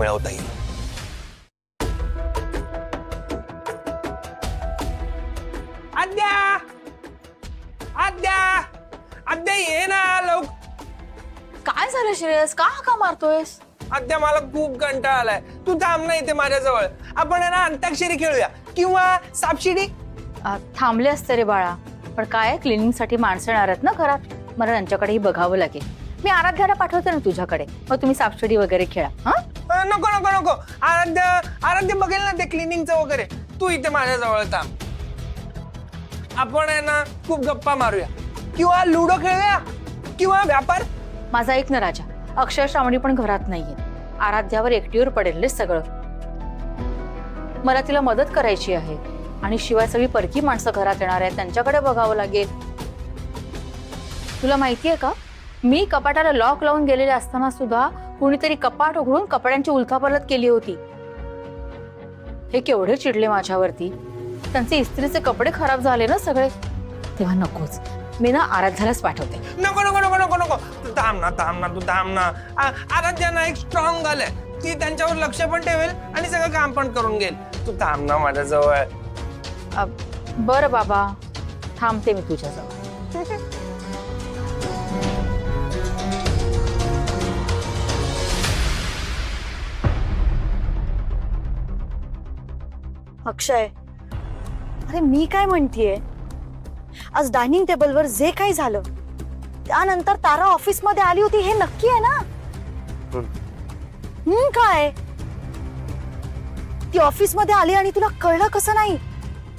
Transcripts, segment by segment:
मिळवता येईल. आद्या आद्या आद्या ये ना लोक. काय झालं श्रेयस, का हाका मारतोयस? आद्या मला खूप कंटाळा आलाय. तू थांब ना इथे माझ्याजवळ. आपण आहे ना अंताक्षरी खेळूया किंवा सापशिडी. थांबले असते रे बाळा, पण काय क्लिनिंग साठी माणसं येणार आहेत ना घरात, मला त्यांच्याकडेही बघावं लागेल. मी आराध्याला पाठवते ना तुझ्याकडे, मग तुम्ही सापशिडी वगैरे खेळा. नको नको नको. आराध्य आराध्य बघेल ना ते क्लिनिंगचं वगैरे. तू इथे माझ्याजवळ थांब. आपण आहे ना खूप गप्पा मारूया किंवा लुडो खेळूया किंवा व्यापार. माझा ऐक ना राजा, अक्षय श्रावणी पण घरात नाहीये. आराध्यावर एकटीवर पडेल सगळं. मला तिला मदत करायची आहे आणि शिवाय सगळी परकी माणसं घरात येणार आहेत, त्यांच्याकडे बघावं लागेल. तुला माहितीये का, मी कपाटाला लॉक लावून गेलेले असताना सुद्धा कुणीतरी कपाट उघडून कपड्यांची उलथापालथ केली होती. हे केवढे चिडले माझ्यावरती. त्यांचे इस्त्रीचे कपडे खराब झाले ना सगळे. तेव्हा नकोच, मी ना आराध्यालाच पाठवते. नको नको नको नको नको. तू थांब ना थांब ना तू थांब ना. आराध्या ना एक स्ट्रॉंग गर्ल आहे. ती त्यांच्यावर लक्ष पण ठेवेल आणि सगळं काम पण करून घेईल. तू थांब ना माझ्याजवळ. बरं बाबा, थांबते मी तुझ्याजवळ. अक्षय, अरे मी काय म्हणतीये, आज डायनिंग टेबलवर जे काही झालं त्यानंतर तारा ऑफिस मध्ये आली होती हे नक्की आहे ना? काय ती ऑफिस मध्ये आली आणि तुला कळलं कसं नाही?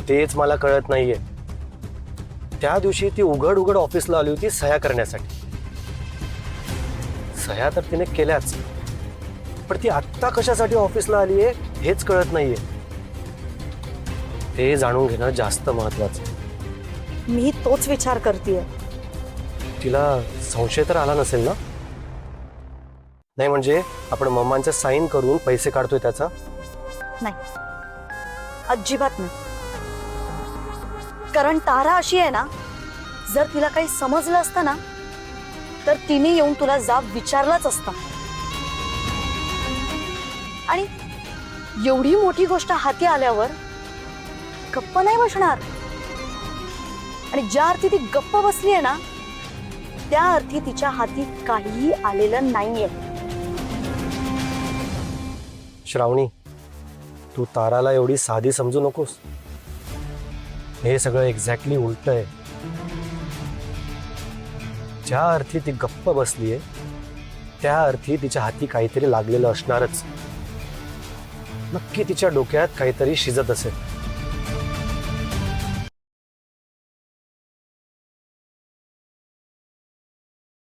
तेच मला कळत नाहीये. त्या दिवशी ती उघड उघड ऑफिसला आली होती सह्या करण्यासाठी. सह्या तर तिने केल्याच, पण ती आत्ता कशासाठी ऑफिसला आली आहे हेच कळत नाहीये. ते जाणून घेणं जास्त महत्वाचं. मी तोच विचार करतेय. तिला संशय तर आला नसेल ना? नाही म्हणजे आपण मम्मांच्या साईन करून पैसे काढतोय त्याचा? नाही, अजिबात नाही. कारण तारा अशी आहे ना, जर तिला काही समजलं असतं ना तर तिने येऊन तुला जाब विचारलाच असता. आणि एवढी मोठी गोष्ट हाती आल्यावर गप्प नाही बसणार. आणि ज्या अर्थी ती गप्प बसली आहे ना, त्या अर्थी तिच्या हाती काहीही आलेलं नाहीये. श्रावणी, तू ताराला एवढी साधी समजू नकोस. हे सगळं एक्झॅक्टली उलट आहे. ज्या अर्थी ती गप्प बसलीये त्या अर्थी तिच्या हाती काहीतरी लागलेलं असणारच. नक्की तिच्या डोक्यात काहीतरी शिजत असेल.